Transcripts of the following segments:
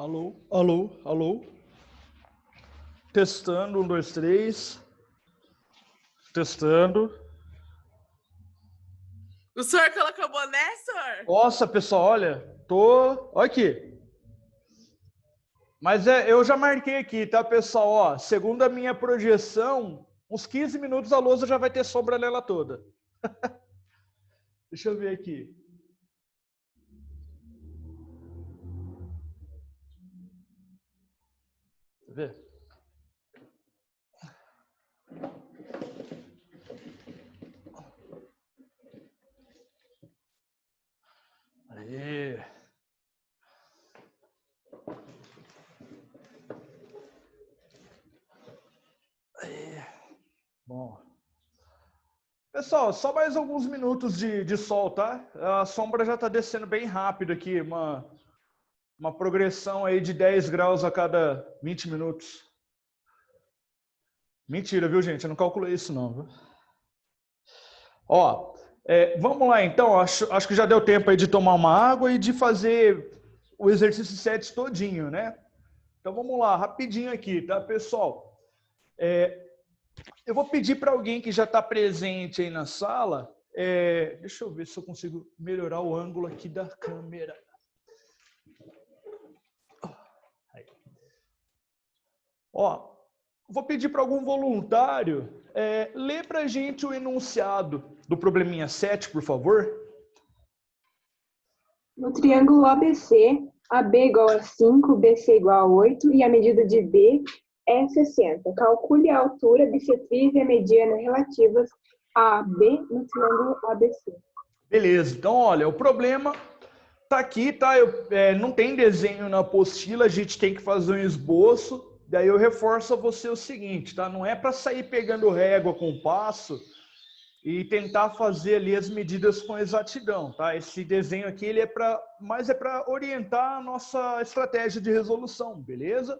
Alô, alô, alô. Testando, 1, 2, 3. Testando. O senhor colocou boné, senhor? Nossa, pessoal, olha, olha aqui. Mas eu já marquei aqui, tá, pessoal? Ó, segundo a minha projeção, uns 15 minutos a lousa já vai ter sombra nela toda. Deixa eu ver aqui. Quer ver? Aí. Aí. Bom. Pessoal, só mais alguns minutos de sol, tá? A sombra já está descendo bem rápido aqui, uma progressão aí de 10 graus a cada 20 minutos. Mentira, viu, gente? Eu não calculei isso, não. Viu? Ó, vamos lá, então. Acho que já deu tempo aí de tomar uma água e de fazer o exercício 7 todinho, né? Então, vamos lá, rapidinho aqui, tá, pessoal? Eu vou pedir para alguém que já está presente aí na sala. Deixa eu ver se eu consigo melhorar o ângulo aqui da câmera. Aí. Ó, vou pedir para algum voluntário ler para a gente o enunciado do probleminha 7, por favor. No triângulo ABC, AB igual a 5, BC igual a 8 e a medida de B é 60. Calcule a altura bissetriz e a mediana relativas a AB no triângulo ABC. Beleza, então olha, o problema tá aqui, tá? Não tem desenho na apostila, a gente tem que fazer um esboço. Daí eu reforço a você o seguinte, tá? Não é para sair pegando régua com passo e tentar fazer ali as medidas com exatidão, tá? Esse desenho aqui ele é para orientar a nossa estratégia de resolução, beleza?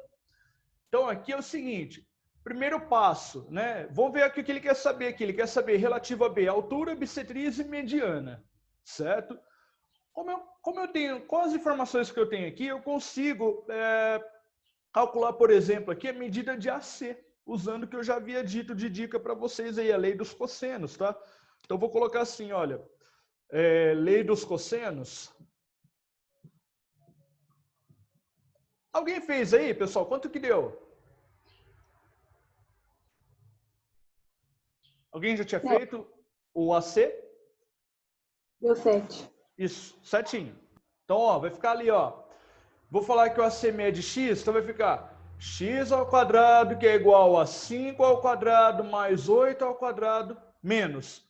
Então aqui é o seguinte, primeiro passo, né? Vamos ver aqui o que ele quer saber aqui. Ele quer saber relativo a B, altura, bissetriz e mediana, certo? Como eu tenho, com as informações que eu tenho aqui, eu consigo calcular, por exemplo, aqui a medida de AC, usando o que eu já havia dito de dica para vocês aí, a lei dos cossenos, tá? Então, vou colocar assim, olha, lei dos cossenos. Alguém fez aí, pessoal? Quanto que deu? Alguém já tinha feito o AC? Deu 7. Isso, certinho. Então, ó, vai ficar ali, ó. Vou falar que o AC mede x, então vai ficar x ao quadrado, que é igual a 5 ao quadrado, mais 8 ao quadrado, menos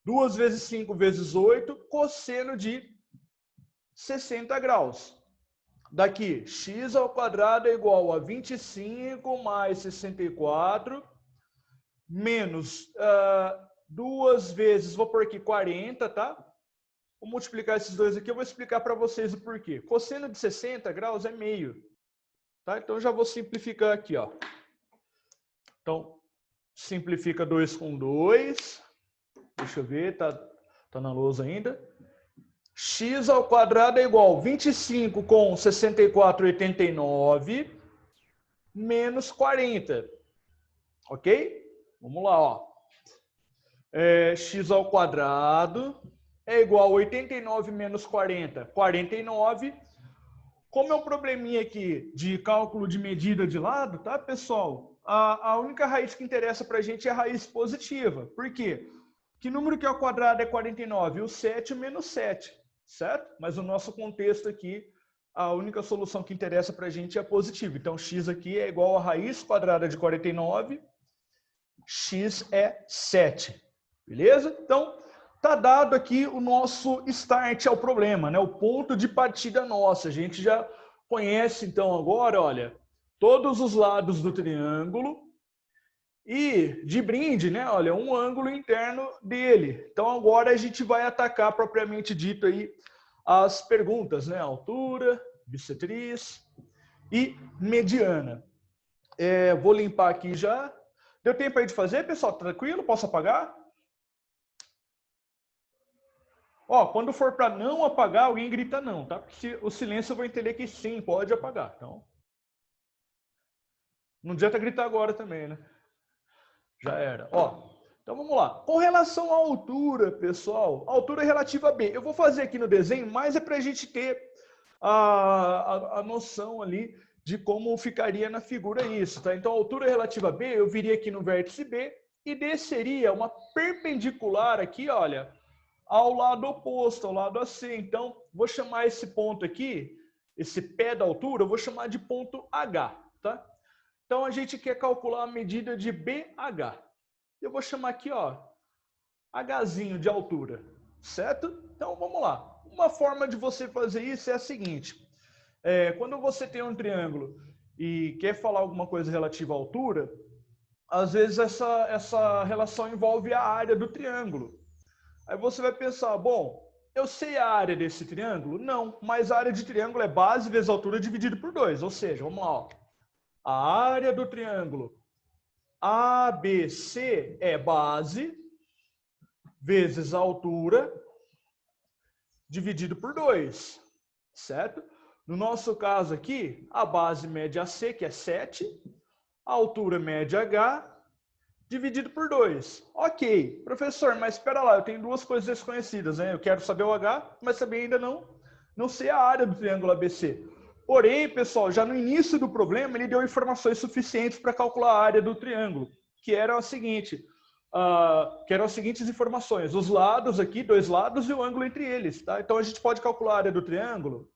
2 vezes 5 vezes 8, cosseno de 60 graus. Daqui, x ao quadrado é igual a 25 mais 64, menos 2 vezes, vou pôr aqui 40, tá? Vou multiplicar esses dois aqui, eu vou explicar para vocês o porquê. Cosseno de 60 graus é meio. Tá? Então, eu já vou simplificar aqui. Ó. Então, simplifica 2 com 2. Deixa eu ver, tá na lousa ainda. X ao quadrado é igual a 25 com 64, 89, menos 40. Ok? Vamos lá, ó. X ao quadrado é igual a 89 menos 40, 49. Como é um probleminha aqui de cálculo de medida de lado, tá, pessoal? A única raiz que interessa para a gente é a raiz positiva. Por quê? Que número que é ao quadrado é 49? O 7 menos 7, certo? Mas no nosso contexto aqui, a única solução que interessa para a gente é a positiva. Então, x aqui é igual a raiz quadrada de 49, x é 7. Beleza? Então, tá dado aqui o nosso start ao problema, né? O ponto de partida nosso. A gente já conhece, então, agora, olha, todos os lados do triângulo e, de brinde, né? Olha, um ângulo interno dele. Então, agora a gente vai atacar, propriamente dito, aí, as perguntas, né? Altura, bissetriz e mediana. Vou limpar aqui já. Deu tempo aí de fazer, pessoal? Tranquilo? Posso apagar? Ó, quando for para não apagar, alguém grita não, tá? Porque o silêncio eu vou entender que sim, pode apagar. Então, não adianta gritar agora também, né? Já era. Ó, então vamos lá. Com relação à altura, pessoal, altura relativa a B. Eu vou fazer aqui no desenho, mas é para a gente ter a noção ali de como ficaria na figura isso, tá? Então, a altura relativa a B, eu viria aqui no vértice B e desceria uma perpendicular aqui, olha, ao lado oposto, ao lado AC. Então, vou chamar esse ponto aqui, esse pé da altura, eu vou chamar de ponto H, tá? Então, a gente quer calcular a medida de BH. Eu vou chamar aqui, ó, Hzinho de altura, certo? Então, vamos lá. Uma forma de você fazer isso é a seguinte. Quando você tem um triângulo e quer falar alguma coisa relativa à altura, às vezes essa relação envolve a área do triângulo. Aí você vai pensar, bom, eu sei a área desse triângulo? Não, mas a área de triângulo é base vezes altura dividido por 2. Ou seja, vamos lá, ó. A área do triângulo ABC é base vezes a altura dividido por 2, certo? No nosso caso aqui, a base mede AC, que é 7, a altura mede H, dividido por 2. Ok, professor, mas espera lá, eu tenho duas coisas desconhecidas, né? Eu quero saber o H, mas também ainda não sei a área do triângulo ABC. Porém, pessoal, já no início do problema, ele deu informações suficientes para calcular a área do triângulo, que eram as seguintes informações. Os lados aqui, 2 lados e o ângulo entre eles, tá? Então, a gente pode calcular a área do triângulo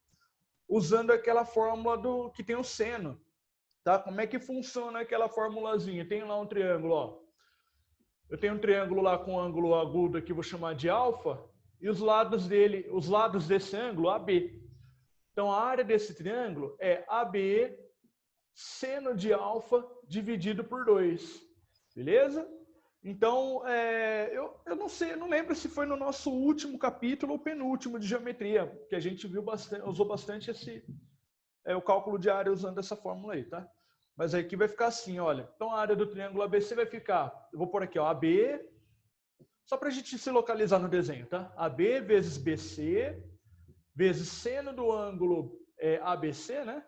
usando aquela fórmula que tem o seno, tá? Como é que funciona aquela formulazinha? Tem lá um triângulo, ó. Eu tenho um triângulo lá com um ângulo agudo aqui, vou chamar de alfa, e os lados desse ângulo, AB. Então, a área desse triângulo é AB seno de alfa dividido por 2. Beleza? Então, eu não sei, eu não lembro se foi no nosso último capítulo ou penúltimo de geometria, que a gente usou bastante o cálculo de área usando essa fórmula aí, tá? Mas aqui vai ficar assim, olha. Então, a área do triângulo ABC vai ficar, eu vou pôr aqui, ó, AB, só para a gente se localizar no desenho, tá? AB vezes BC, vezes seno do ângulo ABC, né?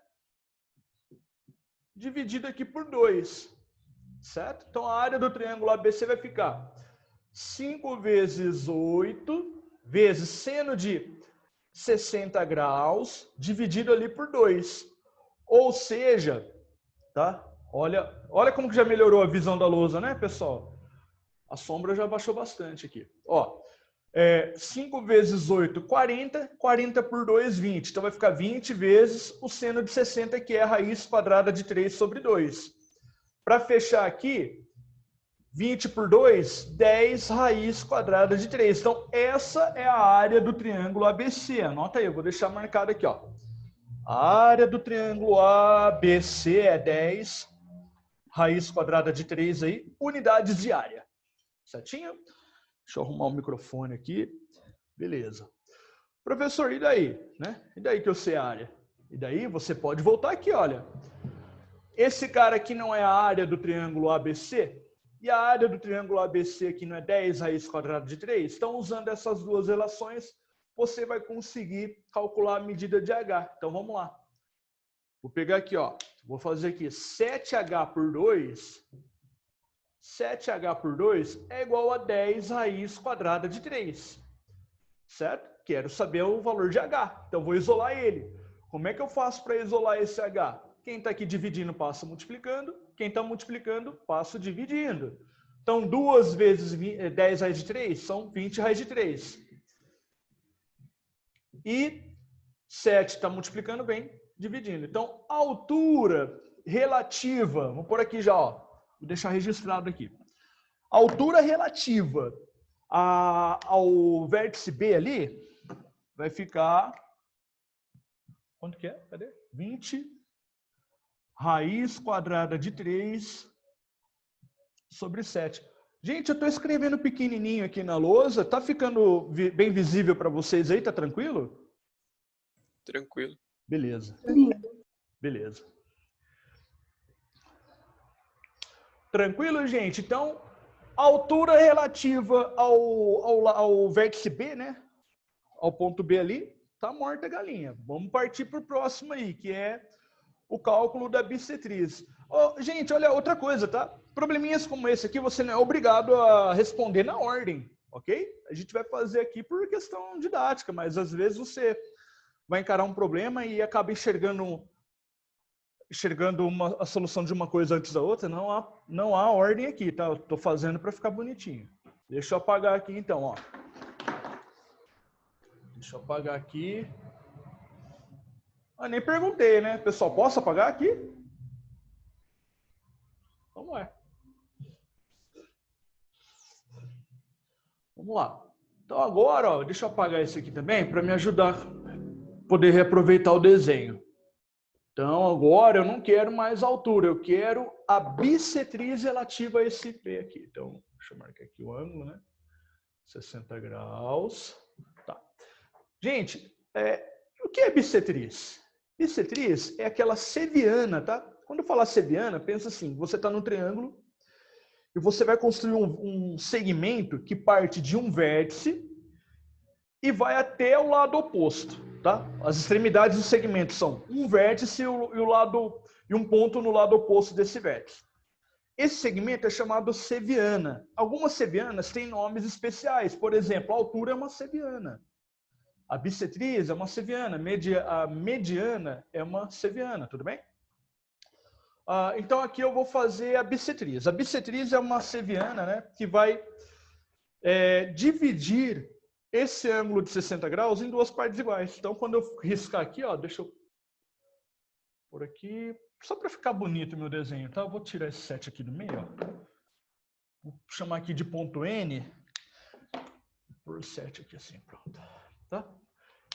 Dividido aqui por 2, certo? Então, a área do triângulo ABC vai ficar 5 vezes 8, vezes seno de 60 graus, dividido ali por 2. Ou seja, tá? Olha como que já melhorou a visão da lousa, né, pessoal? A sombra já baixou bastante aqui. Ó, 5 vezes 8, 40. 40 por 2, 20. Então, vai ficar 20 vezes o seno de 60, que é a raiz quadrada de 3 sobre 2. Para fechar aqui, 20 por 2, 10 raiz quadrada de 3. Então, essa é a área do triângulo ABC. Anota aí, eu vou deixar marcado aqui, ó. A área do triângulo ABC é 10, raiz quadrada de 3 aí, unidades de área. Certinho? Deixa eu arrumar o microfone aqui. Beleza. Professor, e daí? Né? E daí que eu sei a área? E daí você pode voltar aqui, olha. Esse cara aqui não é a área do triângulo ABC? E a área do triângulo ABC aqui não é 10 raiz quadrada de 3? Então, usando essas duas relações, você vai conseguir calcular a medida de H. Então, vamos lá. Vou pegar aqui, ó. Vou fazer aqui 7H por 2. 7H por 2 é igual a 10 raiz quadrada de 3. Certo? Quero saber o valor de H. Então, vou isolar ele. Como é que eu faço para isolar esse H? Quem está aqui dividindo, passa multiplicando. Quem está multiplicando, passa dividindo. Então, 2 vezes 10 raiz de 3 são 20 raiz de 3. E 7 está multiplicando bem, dividindo. Então, a altura relativa, vou pôr aqui já, ó. Vou deixar registrado aqui. A altura relativa ao vértice B ali vai ficar... Quanto que é? Cadê? 20 raiz quadrada de 3 sobre 7. Gente, eu estou escrevendo pequenininho aqui na lousa. Tá ficando bem visível para vocês aí? Tá tranquilo? Tranquilo. Beleza. Beleza. Tranquilo, gente? Então, a altura relativa ao vértice B, né? ao ponto B ali, tá morta a galinha. Vamos partir para o próximo aí, que é o cálculo da bissetriz. Oh, gente, olha, outra coisa, tá? Probleminhas como esse aqui, você não é obrigado a responder na ordem, ok? A gente vai fazer aqui por questão didática, mas às vezes você vai encarar um problema e acaba enxergando a solução de uma coisa antes da outra. Não há ordem aqui, tá? Eu tô fazendo para ficar bonitinho. Deixa eu apagar aqui então, ó. Deixa eu apagar aqui. Ah, nem perguntei, né? Pessoal, posso apagar aqui? Vamos lá. Vamos lá. Então agora, ó, deixa eu apagar esse aqui também para me ajudar a poder reaproveitar o desenho. Então agora eu não quero mais altura, eu quero a bissetriz relativa a esse P aqui. Então, deixa eu marcar aqui o ângulo, né? 60 graus. Tá. Gente, o que é bissetriz? Bissetriz é aquela seviana, tá? Quando eu falar seviana, pensa assim, você está num triângulo e você vai construir um segmento que parte de um vértice e vai até o lado oposto, tá? As extremidades do segmento são um vértice e um ponto no lado oposto desse vértice. Esse segmento é chamado seviana. Algumas sevianas têm nomes especiais. Por exemplo, a altura é uma seviana. A bissetriz é uma seviana. A mediana é uma seviana, tudo bem? Então aqui eu vou fazer a bissetriz. A bissetriz é uma seviana, né, que vai dividir esse ângulo de 60 graus em duas partes iguais. Então quando eu riscar aqui, ó, deixa eu por aqui, só para ficar bonito o meu desenho, tá? Eu vou tirar esse 7 aqui do meio, ó. Vou chamar aqui de ponto N, por 7 aqui assim, pronto. Tá?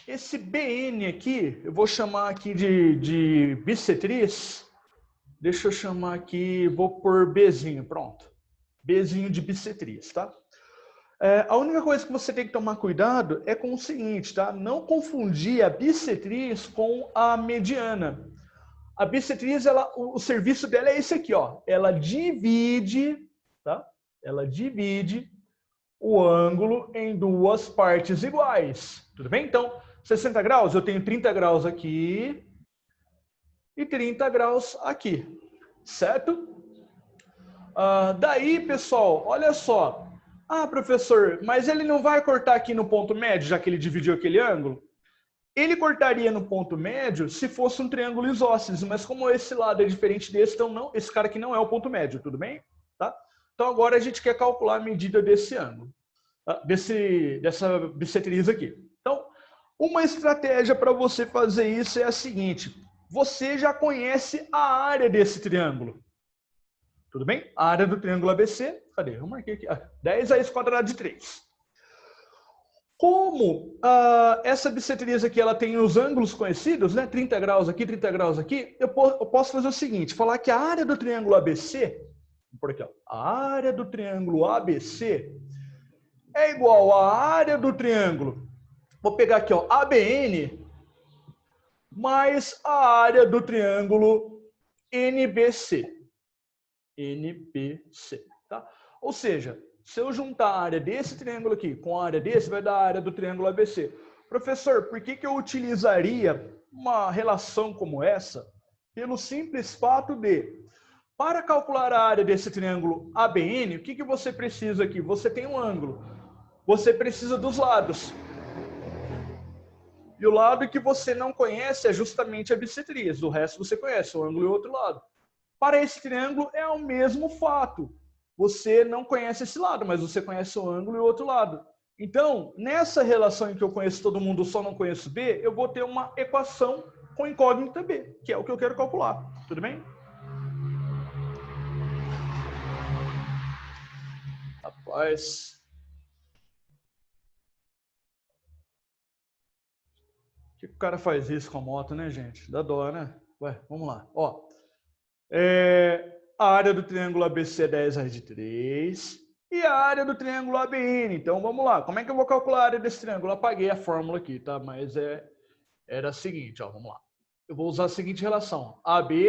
Esse BN aqui, eu vou chamar aqui de bissetriz. Deixa eu chamar aqui, vou por Bzinho, pronto. Bzinho de bissetriz, tá? A única coisa que você tem que tomar cuidado é com o seguinte, tá? Não confundir a bissetriz com a mediana. A bissetriz, o serviço dela é esse aqui, ó. Ela divide, tá? Ela divide o ângulo em duas partes iguais. Tudo bem? Então, 60 graus, eu tenho 30 graus aqui e 30 graus aqui, certo? Daí, pessoal, olha só. Ah, professor, mas ele não vai cortar aqui no ponto médio, já que ele dividiu aquele ângulo? Ele cortaria no ponto médio se fosse um triângulo isósceles, mas como esse lado é diferente desse, então não, esse cara aqui não é o ponto médio, tudo bem? Tá? Então agora a gente quer calcular a medida desse ângulo, dessa bissetriz aqui. Então, uma estratégia para você fazer isso é a seguinte: você já conhece a área desse triângulo. Tudo bem? A área do triângulo ABC, cadê? Eu marquei aqui, 10 raiz quadrada de 3. Como essa bissetriz aqui ela tem os ângulos conhecidos, né? 30 graus aqui, 30 graus aqui, eu posso fazer o seguinte, falar que a área do triângulo ABC, por aqui, ó, a área do triângulo ABC é igual à área do triângulo, vou pegar aqui, ó, ABN, mais a área do triângulo NBC. NBC, tá? Ou seja, se eu juntar a área desse triângulo aqui com a área desse, vai dar a área do triângulo ABC. Professor, por que eu utilizaria uma relação como essa? Pelo simples fato de, para calcular a área desse triângulo ABN, o que você precisa aqui? Você tem um ângulo, você precisa dos lados. E o lado que você não conhece é justamente a bissetriz, o resto você conhece, o ângulo e o outro lado. Para esse triângulo é o mesmo fato. Você não conhece esse lado, mas você conhece o ângulo e o outro lado. Então, nessa relação em que eu conheço todo mundo, só não conheço B, eu vou ter uma equação com incógnita B, que é o que eu quero calcular. Tudo bem? Rapaz. Por que o cara faz isso com a moto, né, gente? Dá dó, né? Ué, vamos lá. Ó. A área do triângulo ABC é 10 raiz de 3 e a área do triângulo ABN. Então, vamos lá. Como é que eu vou calcular a área desse triângulo? Eu apaguei a fórmula aqui, tá? Mas era a seguinte, ó, vamos lá. Eu vou usar a seguinte relação. AB,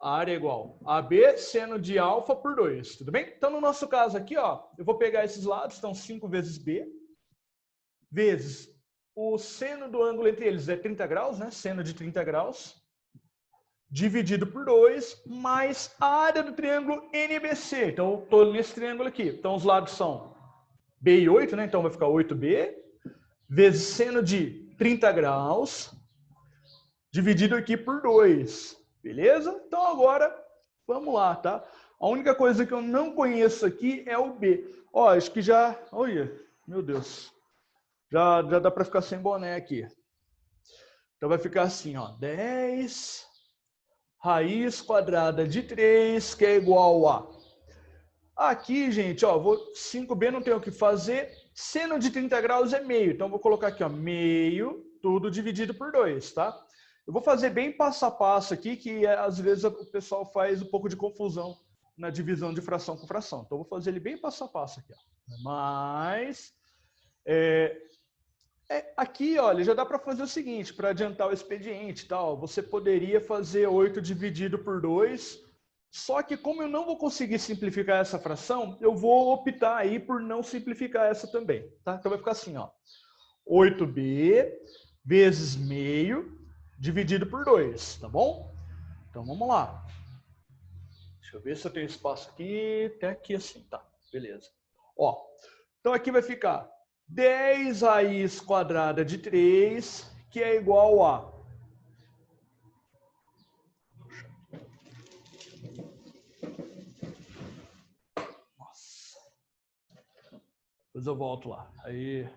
a área é igual a AB seno de alfa por 2, tudo bem? Então, no nosso caso aqui, ó, eu vou pegar esses lados, então 5 vezes B, vezes o seno do ângulo entre eles é 30 graus, né? Seno de 30 graus, dividido por 2, mais a área do triângulo NBC. Então, eu estou nesse triângulo aqui. Então, os lados são B e 8, né? Então, vai ficar 8B, vezes seno de 30 graus, dividido aqui por 2. Beleza? Então, agora, vamos lá, tá? A única coisa que eu não conheço aqui é o B. Ó, acho que já... Olha, meu Deus. Já dá para ficar sem boné aqui. Então, vai ficar assim, ó. 10 raiz quadrada de 3, que é igual a... Aqui, gente, ó, 5B não tem o que fazer. Seno de 30 graus é meio. Então, vou colocar aqui, ó, meio, tudo dividido por 2, tá? Eu vou fazer bem passo a passo aqui, que às vezes o pessoal faz um pouco de confusão na divisão de fração com fração. Então, eu vou fazer ele bem passo a passo aqui, ó. Mas, aqui, olha, já dá para fazer o seguinte, para adiantar o expediente, tal. Você poderia fazer 8 dividido por 2, só que como eu não vou conseguir simplificar essa fração, eu vou optar aí por não simplificar essa também, tá? Então vai ficar assim, ó, 8B vezes meio dividido por 2, tá bom? Então vamos lá. Deixa eu ver se eu tenho espaço aqui, até aqui assim, tá, beleza. Ó, então aqui vai ficar 10 raiz quadrada de 3, que é igual a... Nossa. Depois eu volto lá. Aí,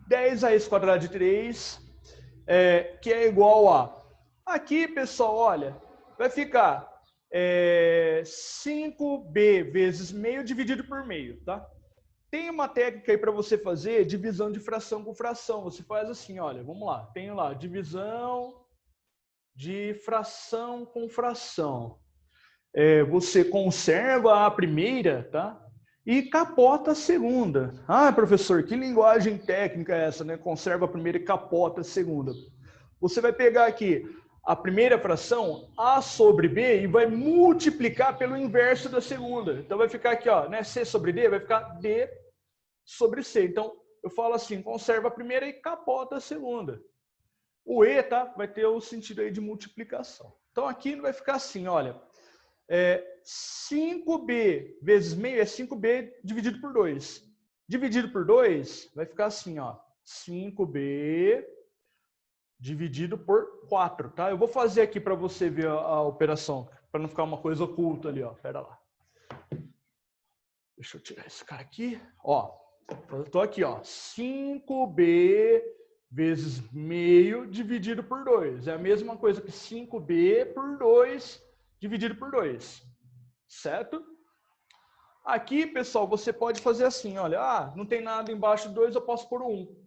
10 raiz quadrada de 3, que é igual a... Aqui, pessoal, olha, vai ficar 5B vezes meio dividido por meio, tá? Tem uma técnica aí para você fazer divisão de fração com fração. Você faz assim, olha, vamos lá. Tenho lá, divisão de fração com fração. Você conserva a primeira, tá? E capota a segunda. Ah, professor, que linguagem técnica é essa, né? Conserva a primeira e capota a segunda. Você vai pegar aqui a primeira fração, A sobre B, e vai multiplicar pelo inverso da segunda. Então vai ficar aqui, ó, né? C sobre D, vai ficar D sobre C. Então, eu falo assim, conserva a primeira e capota a segunda. O E, tá? Vai ter o sentido aí de multiplicação. Então, aqui vai ficar assim, olha, 5B vezes meio é 5B dividido por 2. Dividido por 2 vai ficar assim, ó, 5B dividido por 4, tá? Eu vou fazer aqui para você ver a operação, para não ficar uma coisa oculta ali, ó. Pera lá. Deixa eu tirar esse cara aqui, ó. Eu tô aqui, ó, 5B vezes meio dividido por 2. É a mesma coisa que 5B por 2 dividido por 2. Certo? Aqui, pessoal, você pode fazer assim, olha, não tem nada embaixo de 2, eu posso pôr 1.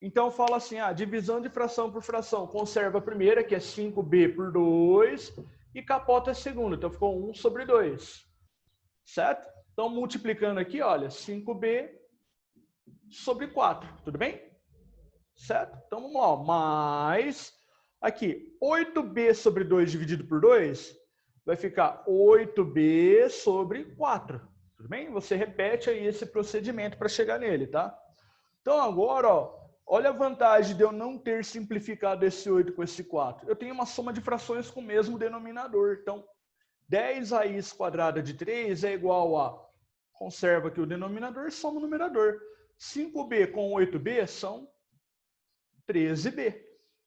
Então, eu falo assim, divisão de fração por fração. Conserva a primeira, que é 5B por 2, e capota a segunda. Então, ficou 1 sobre 2. Certo? Então, multiplicando aqui, olha, 5B sobre 4. Tudo bem? Certo? Então, vamos lá. Mais, aqui, 8B sobre 2 dividido por 2, vai ficar 8B sobre 4. Tudo bem? Você repete aí esse procedimento para chegar nele, tá? Então, agora, ó, olha a vantagem de eu não ter simplificado esse 8 com esse 4. Eu tenho uma soma de frações com o mesmo denominador. Então, 10 raiz quadrada de 3 é igual a... Conserva aqui o denominador, soma o numerador. 5B com 8B são 13B.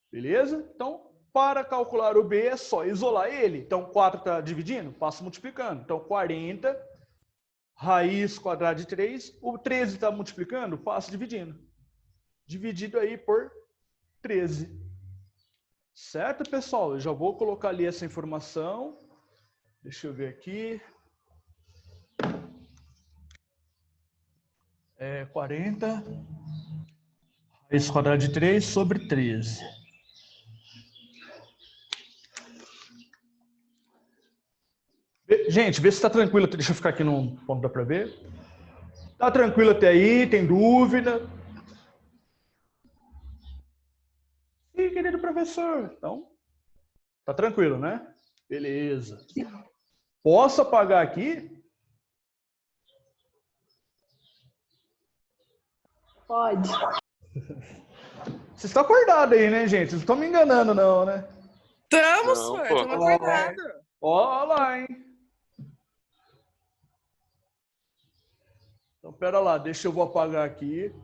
Beleza? Então, para calcular o B é só isolar ele. Então, 4 está dividindo? Passa multiplicando. Então, 40 raiz quadrada de 3. O 13 está multiplicando? Passa dividindo. Dividido aí por 13. Certo, pessoal? Eu já vou colocar ali essa informação. Deixa eu ver aqui. 40 raiz quadrada de 3 sobre 13. Gente, vê se está tranquilo. Deixa eu ficar aqui num ponto, dá para ver. Tá tranquilo até aí? Tem dúvida? Sim, querido professor. Então, tá tranquilo, né? Beleza. Posso apagar aqui? Pode. Vocês estão acordados aí, né, gente? Vocês não estão me enganando, não, né? Tamo, Não, senhor. pô. Tamo acordado. Ó lá, hein? Então, pera lá, deixa eu vou apagar aqui.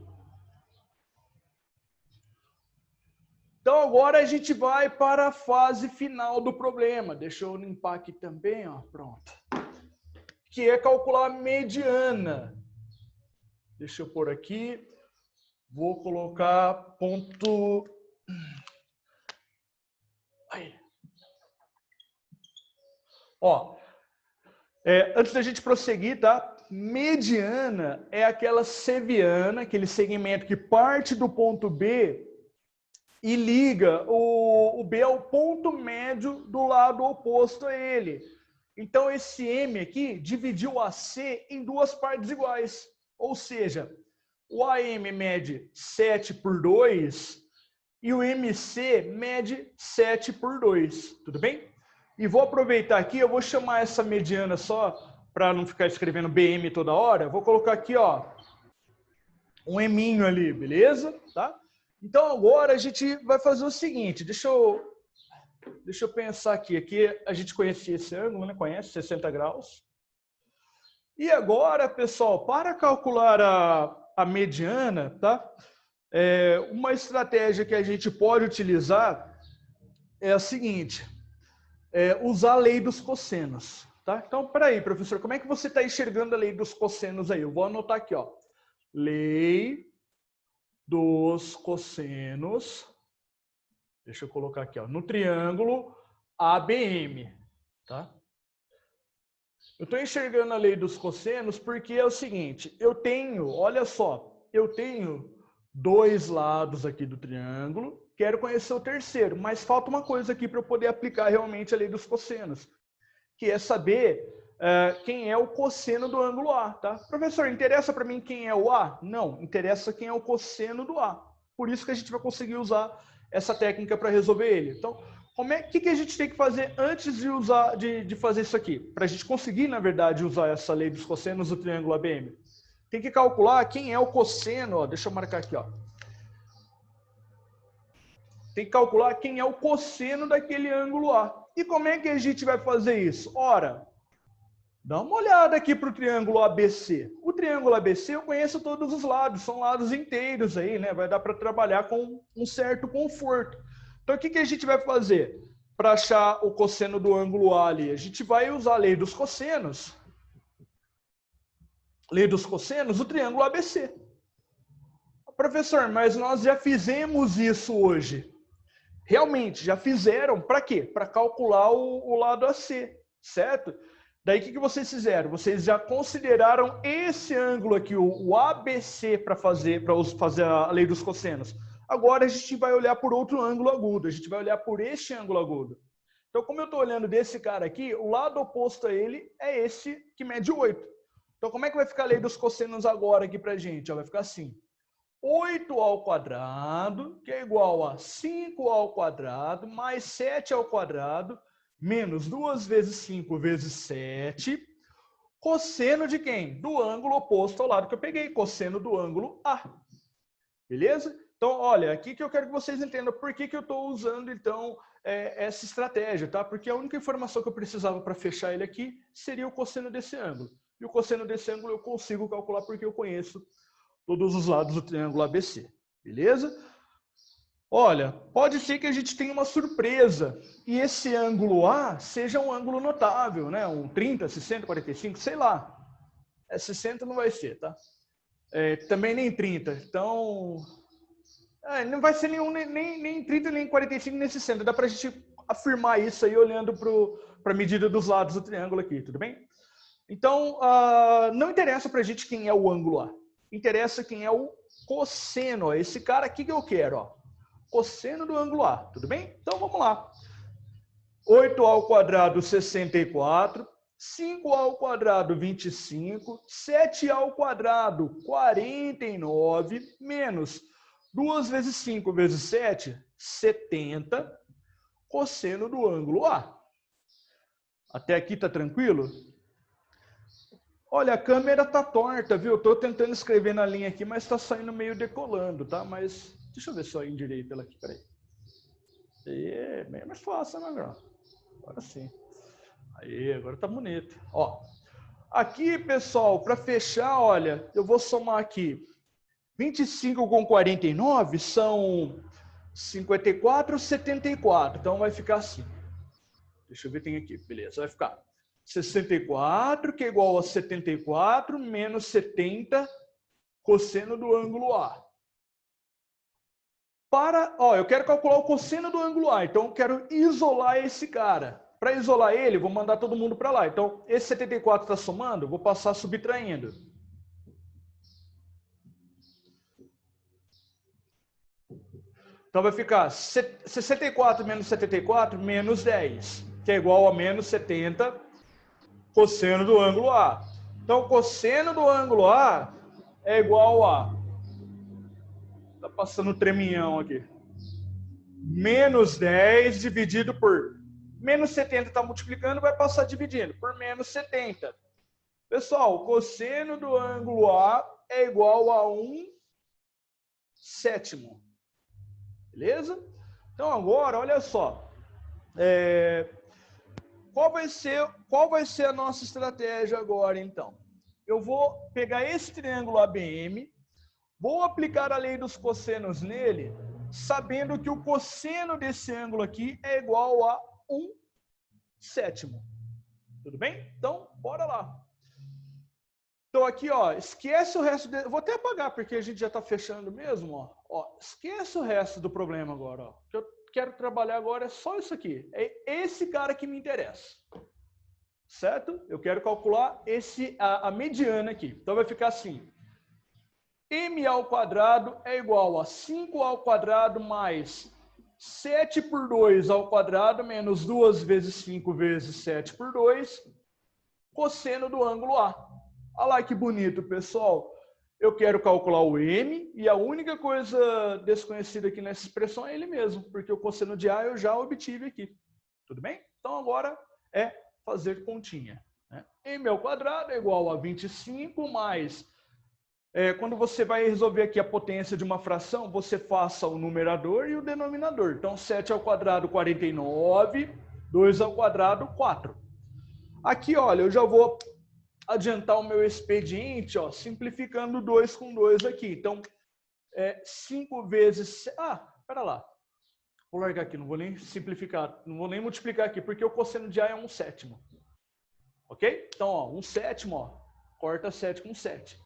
Então, agora a gente vai para a fase final do problema. Deixa eu limpar aqui também, ó, pronto. Que é calcular a mediana. Deixa eu pôr aqui. Vou colocar ponto... Aí. Ó, antes da gente prosseguir, tá? Mediana é aquela seviana, aquele segmento que parte do ponto B e liga o B ao ponto médio do lado oposto a ele. Então, esse M aqui dividiu o AC em duas partes iguais. Ou seja, o AM mede 7 por 2 e o MC mede 7 por 2. Tudo bem? E vou aproveitar aqui, eu vou chamar essa mediana só para não ficar escrevendo BM toda hora. Vou colocar aqui, ó, um eminho ali, beleza? Tá? Então agora a gente vai fazer o seguinte, deixa eu pensar aqui. Aqui a gente conhecia esse ângulo, né? Conhece 60 graus. E agora, pessoal, para calcular a mediana, tá? Uma estratégia que a gente pode utilizar é a seguinte: usar a lei dos cossenos, tá? Então, peraí, professor, como é que você está enxergando a lei dos cossenos aí? Eu vou anotar aqui, ó. Lei dos cossenos. Deixa eu colocar aqui, ó, no triângulo ABM, tá? Eu estou enxergando a lei dos cossenos porque é o seguinte, eu tenho, olha só, eu tenho dois lados aqui do triângulo, quero conhecer o terceiro, mas falta uma coisa aqui para eu poder aplicar realmente a lei dos cossenos, que é saber quem é o cosseno do ângulo A, tá? Professor, interessa para mim quem é o A? Não, interessa quem é o cosseno do A. Por isso que a gente vai conseguir usar essa técnica para resolver ele. Então, que a gente tem que fazer antes de fazer isso aqui? Para a gente conseguir, na verdade, usar essa lei dos cossenos do triângulo ABM. Tem que calcular quem é o cosseno, ó, deixa eu marcar aqui, ó. Tem que calcular quem é o cosseno daquele ângulo A. E como é que a gente vai fazer isso? Ora, dá uma olhada aqui para o triângulo ABC. O triângulo ABC eu conheço todos os lados, são lados inteiros aí, né? Vai dar para trabalhar com um certo conforto. Então, o que a gente vai fazer para achar o cosseno do ângulo A ali? A gente vai usar a lei dos cossenos. Lei dos cossenos do triângulo ABC. Professor, mas nós já fizemos isso hoje. Realmente, já fizeram. Para quê? Para calcular o lado AC, certo? Daí, o que vocês fizeram? Vocês já consideraram esse ângulo aqui, o ABC, para fazer a lei dos cossenos. Agora a gente vai olhar por outro ângulo agudo, a gente vai olhar por este ângulo agudo. Então, como eu estou olhando desse cara aqui, o lado oposto a ele é esse que mede 8. Então, como é que vai ficar a lei dos cossenos agora aqui para a gente? Vai ficar assim. 8 ao quadrado, que é igual a 5 ao quadrado, mais 7 ao quadrado, menos 2 vezes 5 vezes 7, cosseno de quem? Do ângulo oposto ao lado que eu peguei, cosseno do ângulo A. Beleza? Então, olha, aqui que eu quero que vocês entendam por que eu estou usando, então, essa estratégia, tá? Porque a única informação que eu precisava para fechar ele aqui seria o cosseno desse ângulo. E o cosseno desse ângulo eu consigo calcular porque eu conheço todos os lados do triângulo ABC. Beleza? Olha, pode ser que a gente tenha uma surpresa e esse ângulo A seja um ângulo notável, né? Um 30, 60, 45, sei lá. 60 não vai ser, tá? Também nem 30. Então, não vai ser nem 30, nem 45, nem 60. Dá pra gente afirmar isso aí olhando para a medida dos lados do triângulo aqui, tudo bem? Então, não interessa pra gente quem é o ângulo A. Interessa quem é o cosseno, ó. Esse cara aqui que eu quero, ó. Cosseno do ângulo A, tudo bem? Então vamos lá. 8 ao quadrado, 64. 5 ao quadrado, 25. 7 ao quadrado, 49. Menos 2 vezes 5 vezes 7, 70. Cosseno do ângulo A. Até aqui tá tranquilo? Olha, a câmera tá torta, viu? Eu tô tentando escrever na linha aqui, mas tá saindo meio decolando, tá? Mas deixa eu ver se eu endireito ela aqui, peraí. É meio mais fácil, né, Grão? Agora sim. Aí, agora tá bonito. Ó, aqui, pessoal, para fechar, olha, eu vou somar aqui. 25 com 49 são 54, 74. Então vai ficar assim. Deixa eu ver, tem aqui. Beleza, vai ficar 64, que é igual a 74, menos 70, cosseno do ângulo A. Eu quero calcular o cosseno do ângulo A, então eu quero isolar esse cara. Para isolar ele, vou mandar todo mundo para lá. Então, esse 74 está somando, vou passar subtraindo. Então vai ficar 64 menos 74 menos 10, que é igual a menos 70, cosseno do ângulo A. Então, cosseno do ângulo A é igual a... Tá passando treminhão aqui. Menos 10 dividido por... Menos 70 está multiplicando, vai passar dividindo por menos 70. Pessoal, cosseno do ângulo A é igual a 1/7. Beleza? Então agora, olha só. Qual vai ser a nossa estratégia agora, então? Eu vou pegar esse triângulo ABM, vou aplicar a lei dos cossenos nele, sabendo que o cosseno desse ângulo aqui é igual a 1/7. Tudo bem? Então, bora lá. Então aqui, ó, esquece o resto. Vou até apagar, porque a gente já está fechando mesmo, ó. Esquece o resto do problema agora, ó. O que eu quero trabalhar agora é só isso aqui. É esse cara que me interessa. Certo? Eu quero calcular a mediana aqui. Então vai ficar assim. M ao quadrado é igual a 5 ao quadrado mais 7 por 2 ao quadrado menos 2 vezes 5 vezes 7 por 2, cosseno do ângulo A. Olha lá que bonito, pessoal. Eu quero calcular o M e a única coisa desconhecida aqui nessa expressão é ele mesmo, porque o cosseno de A eu já obtive aqui. Tudo bem? Então agora é fazer continha. Né? M ao quadrado é igual a 25 mais... quando você vai resolver aqui a potência de uma fração, você faça o numerador e o denominador. Então 7 ao quadrado, 49, 2 ao quadrado, 4. Aqui, olha, eu já vou adiantar o meu expediente, ó, simplificando 2 com 2 aqui. Então, 5 vezes... pera lá. Vou largar aqui, não vou nem simplificar, não vou nem multiplicar aqui, porque o cosseno de A é 1/7. Ok? Então, ó, 1/7, ó, corta 7 com 7.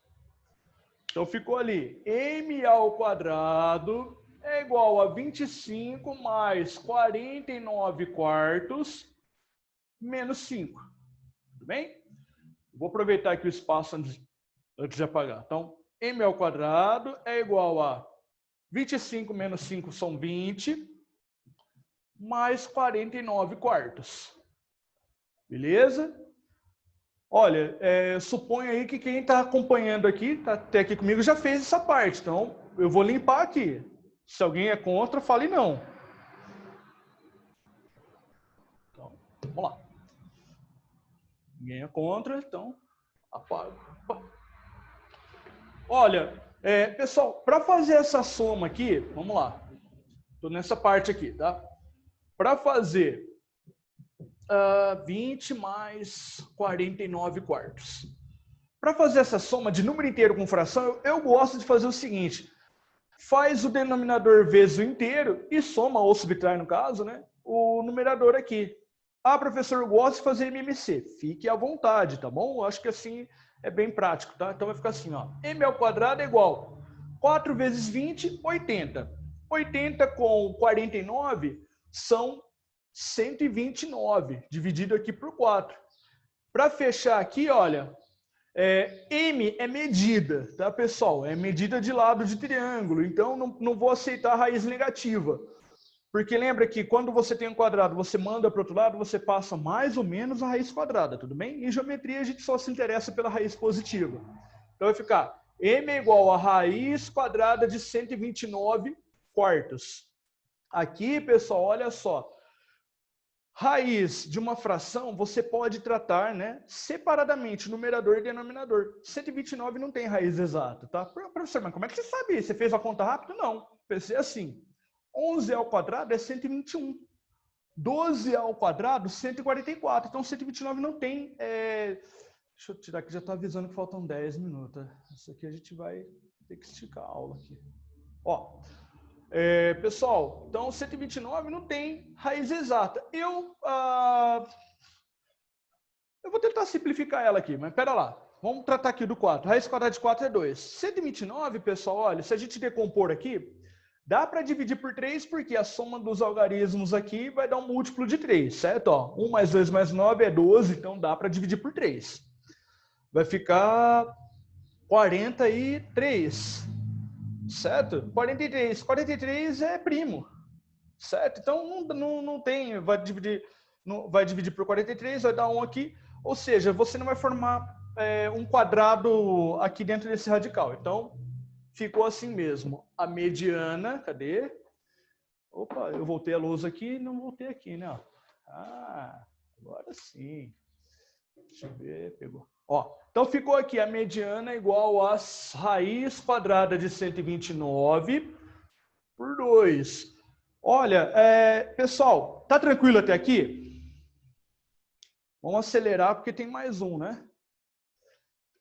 Então, ficou ali, M ao quadrado é igual a 25 mais 49 quartos menos 5. Tudo bem? Vou aproveitar aqui o espaço antes de apagar. Então, M ao quadrado é igual a 25 menos 5 são 20, mais 49 quartos. Beleza? Olha, suponho aí que quem está acompanhando aqui, está até aqui comigo, já fez essa parte. Então, eu vou limpar aqui. Se alguém é contra, fale não. Então, vamos lá. Ninguém é contra, então apago. Olha, pessoal, para fazer essa soma aqui, vamos lá. Estou nessa parte aqui, tá? Para fazer 20 mais 49 quartos. Para fazer essa soma de número inteiro com fração, eu gosto de fazer o seguinte. Faz o denominador vezes o inteiro e soma, ou subtrai no caso, né, o numerador aqui. Professor, eu gosto de fazer MMC. Fique à vontade, tá bom? Eu acho que assim é bem prático, tá? Então vai ficar assim, ó. M ao quadrado é igual 4 vezes 20, 80. 80 com 49 são 129, dividido aqui por 4. Para fechar aqui, olha, M é medida, tá, pessoal? É medida de lado de triângulo, então não vou aceitar a raiz negativa. Porque lembra que quando você tem um quadrado, você manda para o outro lado, você passa mais ou menos a raiz quadrada, tudo bem? Em geometria, a gente só se interessa pela raiz positiva. Então vai ficar M é igual a raiz quadrada de 129 quartos. Aqui, pessoal, olha só. Raiz de uma fração, você pode tratar, né, separadamente, numerador e denominador. 129 não tem raiz exata, tá? Professor, mas como é que você sabe? Você fez a conta rápido? Não. Pensei assim, 11 ao quadrado é 121. 12 ao quadrado, 144. Então, 129 não tem... Deixa eu tirar aqui, já está avisando que faltam 10 minutos. Isso aqui a gente vai ter que esticar a aula aqui. Ó... pessoal, então 129 não tem raiz exata. Eu vou tentar simplificar ela aqui, mas pera lá. Vamos tratar aqui do 4. Raiz quadrada de 4 é 2. 129, pessoal, olha, se a gente decompor aqui, dá para dividir por 3, porque a soma dos algarismos aqui vai dar um múltiplo de 3, certo? Ó, 1 mais 2 mais 9 é 12, então dá para dividir por 3. Vai ficar 43. Certo? 43. 43 é primo. Certo? Então, não tem... Vai dividir por 43, vai dar 1 aqui. Ou seja, você não vai formar um quadrado aqui dentro desse radical. Então, ficou assim mesmo. A mediana... Cadê? Opa, eu voltei a lousa aqui e não voltei aqui, né? Ah, agora sim. Deixa eu ver, pegou. Ó, então ficou aqui a mediana igual a raiz quadrada de 129 por 2. Olha, pessoal, tá tranquilo até aqui? Vamos acelerar porque tem mais um, né?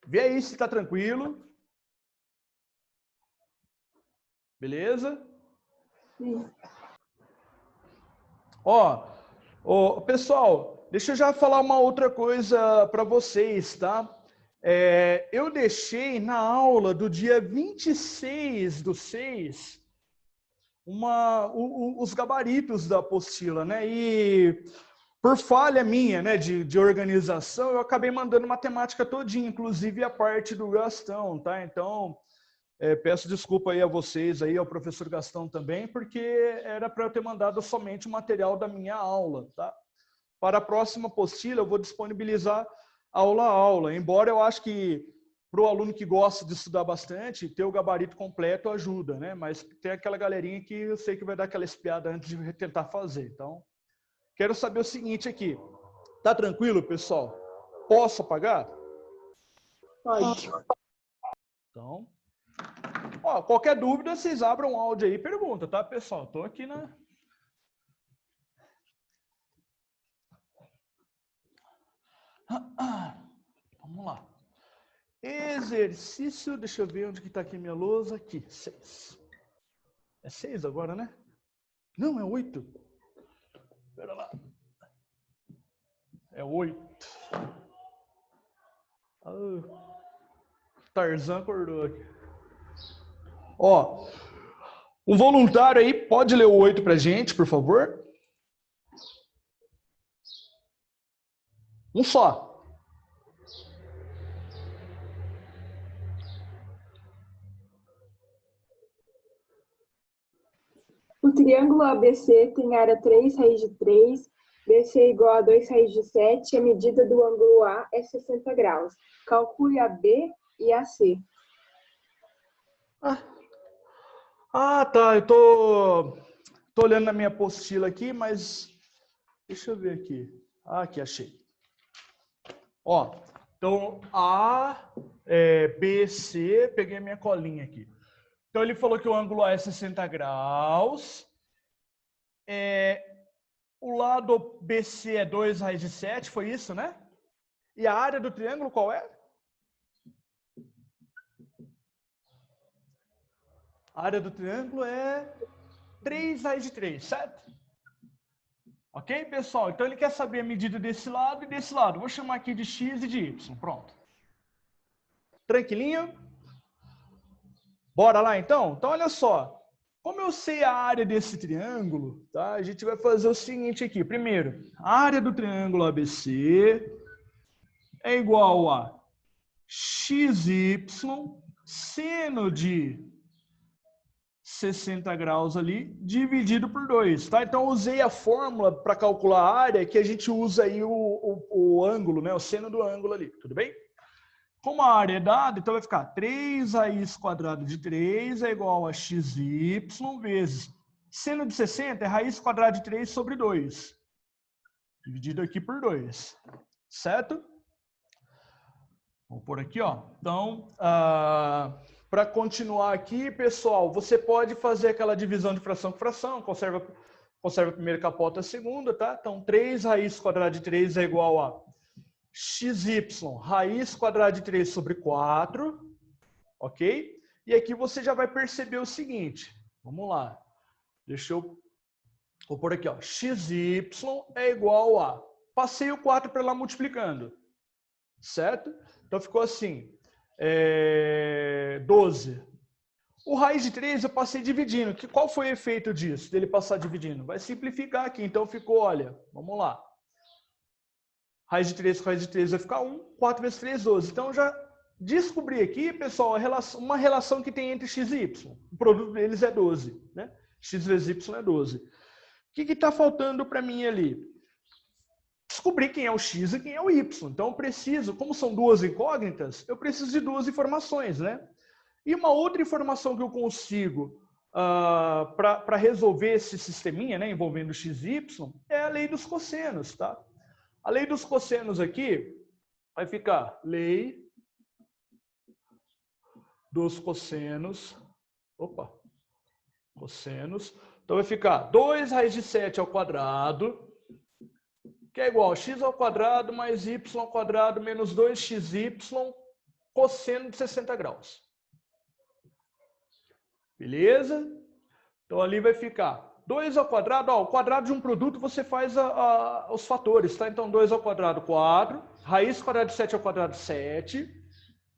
Vê aí se tá tranquilo. Beleza? Sim. Ó, pessoal, deixa eu já falar uma outra coisa para vocês, tá? Eu deixei na aula do dia 26/6 os gabaritos da apostila, né? E por falha minha, né, de organização, eu acabei mandando matemática todinha, inclusive a parte do Gastão, tá? Então, peço desculpa aí a vocês, aí, ao professor Gastão também, porque era para eu ter mandado somente o material da minha aula, tá? Para a próxima apostila, eu vou disponibilizar aula a aula, embora eu acho que para o aluno que gosta de estudar bastante, ter o gabarito completo ajuda, né? Mas tem aquela galerinha que eu sei que vai dar aquela espiada antes de tentar fazer. Então, quero saber o seguinte aqui. Tá tranquilo, pessoal? Posso apagar? Pode. Então, ó, qualquer dúvida, vocês abram o áudio aí e pergunta, tá, pessoal? Tô aqui na... Vamos lá. Exercício, deixa eu ver onde que está aqui minha lousa. Aqui, 6. É 6 agora, né? Não, é 8. Espera lá. É 8. Tarzan acordou aqui. Ó, um voluntário aí, pode ler o 8 pra gente, por favor? Um só. O triângulo ABC tem área 3 raiz de 3, BC é igual a 2 raiz de 7 e a medida do ângulo A é 60 graus. Calcule a B e a C. Tá. Eu tô olhando na minha apostila aqui, mas deixa eu ver aqui. Aqui, achei. Ó, então A, B, C, peguei a minha colinha aqui. Então ele falou que o ângulo A é 60 graus. O lado BC é 2 raiz de 7, foi isso, né? E a área do triângulo qual é? A área do triângulo é 3 raiz de 3, certo? Ok, pessoal? Então ele quer saber a medida desse lado e desse lado. Vou chamar aqui de x e de y. Pronto. Tranquilinho? Bora lá, então? Então, olha só. Como eu sei a área desse triângulo, tá? A gente vai fazer o seguinte aqui. Primeiro, a área do triângulo ABC é igual a xy seno de 60 graus ali, dividido por 2, tá? Então, eu usei a fórmula para calcular a área que a gente usa aí o ângulo, né? O seno do ângulo ali, tudo bem? Como a área é dada, então vai ficar 3 raiz quadrada de 3 é igual a xy vezes seno de 60 é raiz quadrada de 3 sobre 2. Dividido aqui por 2. Certo? Vou pôr aqui, ó. Então, para continuar aqui, pessoal, você pode fazer aquela divisão de fração com fração, conserva a primeira, capota a segunda, tá? Então, 3 raiz quadrada de 3 é igual a xy raiz quadrada de 3 sobre 4, ok? E aqui você já vai perceber o seguinte, vamos lá, vou pôr aqui, ó, xy é igual a, passei o 4 para lá multiplicando, certo? Então ficou assim, 12. O raiz de 3 eu passei dividindo. Qual foi o efeito disso, dele passar dividindo? Vai simplificar aqui. Então ficou, olha, vamos lá. Raiz de 3 com raiz de 3 vai ficar 1. 4 vezes 3, 12. Então já descobri aqui, pessoal, uma relação que tem entre x e y. O produto deles é 12. Né? X vezes y é 12. O que está faltando para mim ali? Descobrir quem é o x e quem é o y. Então eu preciso, como são duas incógnitas, eu preciso de duas informações, né? E uma outra informação que eu consigo para resolver esse sisteminha, né, envolvendo x e y, é a lei dos cossenos, tá? A lei dos cossenos aqui vai ficar lei dos cossenos, cossenos, então vai ficar 2 raiz de 7 ao quadrado, que é igual a x ao quadrado mais y ao quadrado menos 2xy cosseno de 60 graus. Beleza? Então ali vai ficar 2 ao quadrado, ó, o quadrado de um produto você faz os fatores, tá? Então 2 ao quadrado, 4, raiz quadrada de 7 ao quadrado, 7,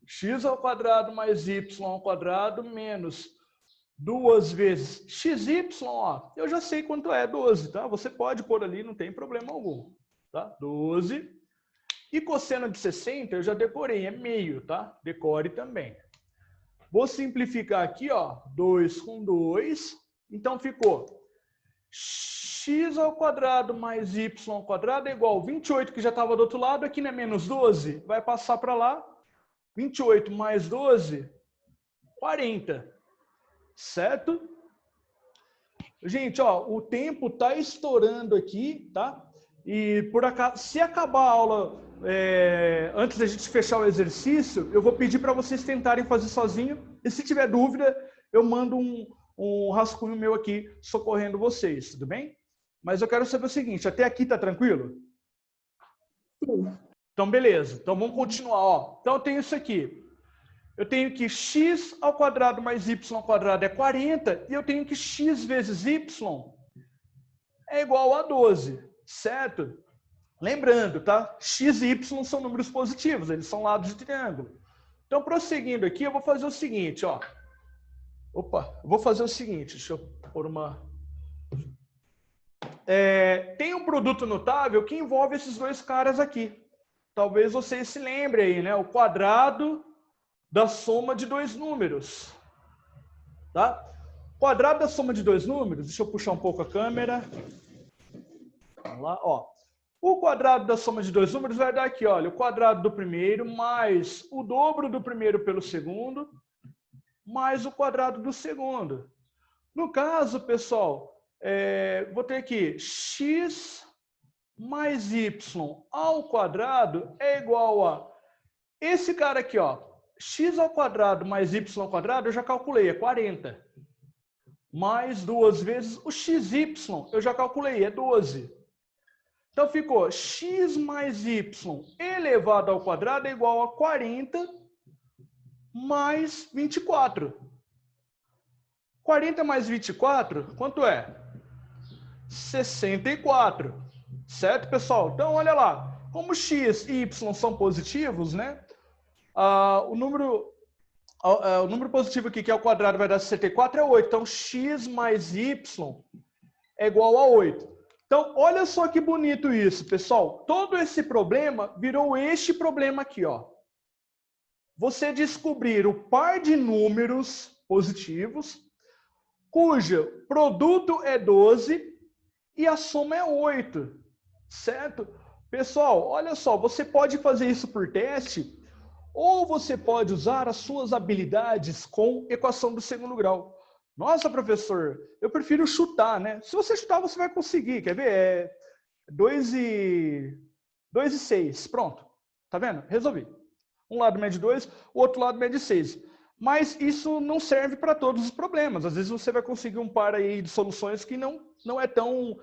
x ao quadrado mais y ao quadrado menos 2 vezes xy, ó, eu já sei quanto é 12, tá? Você pode pôr ali, não tem problema algum, tá? 12. E cosseno de 60 eu já decorei, é meio, tá? Decore também. Vou simplificar aqui, ó, 2 com 2. Então ficou x ao quadrado mais y ao quadrado é igual a 28, que já estava do outro lado. Aqui não é menos 12? Vai passar para lá. 28 mais 12, 40. Certo? Gente, ó, o tempo está estourando aqui, tá? E por acaso, se acabar a aula... antes da gente fechar o exercício, eu vou pedir para vocês tentarem fazer sozinho. E se tiver dúvida, eu mando um rascunho meu aqui socorrendo vocês, tudo bem? Mas eu quero saber o seguinte, até aqui tá tranquilo? Sim. Então, beleza. Então, vamos continuar. Ó. Então, eu tenho isso aqui. Eu tenho que x ao quadrado mais y ao quadrado é 40, e eu tenho que x vezes y é igual a 12, certo? Lembrando, tá? X e y são números positivos, eles são lados de triângulo. Então, prosseguindo aqui, eu vou fazer o seguinte, ó. Eu vou fazer o seguinte, deixa eu pôr uma... tem um produto notável que envolve esses dois caras aqui. Talvez vocês se lembrem aí, né? O quadrado da soma de dois números. Tá? Quadrado da soma de dois números, deixa eu puxar um pouco a câmera. Vamos lá, ó. O quadrado da soma de dois números vai dar aqui, olha, o quadrado do primeiro mais o dobro do primeiro pelo segundo, mais o quadrado do segundo. No caso, pessoal, vou ter aqui x mais y ao quadrado é igual a esse cara aqui, ó, x ao quadrado mais y ao quadrado, eu já calculei, é 40. Mais 2 vezes o xy, eu já calculei, é 12. Então, ficou x mais y elevado ao quadrado é igual a 40 mais 24. 40 mais 24, quanto é? 64. Certo, pessoal? Então, olha lá. Como x e y são positivos, né? O número positivo aqui, que é o quadrado, vai dar 64, é 8. Então, x mais y é igual a 8. Então, olha só que bonito isso, pessoal. Todo esse problema virou este problema aqui, ó. Você descobrir o par de números positivos, cujo produto é 12 e a soma é 8, certo? Pessoal, olha só, você pode fazer isso por teste, ou você pode usar as suas habilidades com equação do segundo grau. Nossa, professor, eu prefiro chutar, né? Se você chutar, você vai conseguir, quer ver? 2 e 6. Pronto. Tá vendo? Resolvi. Um lado mede 2, o outro lado mede 6. Mas isso não serve para todos os problemas. Às vezes você vai conseguir um par aí de soluções que não é tão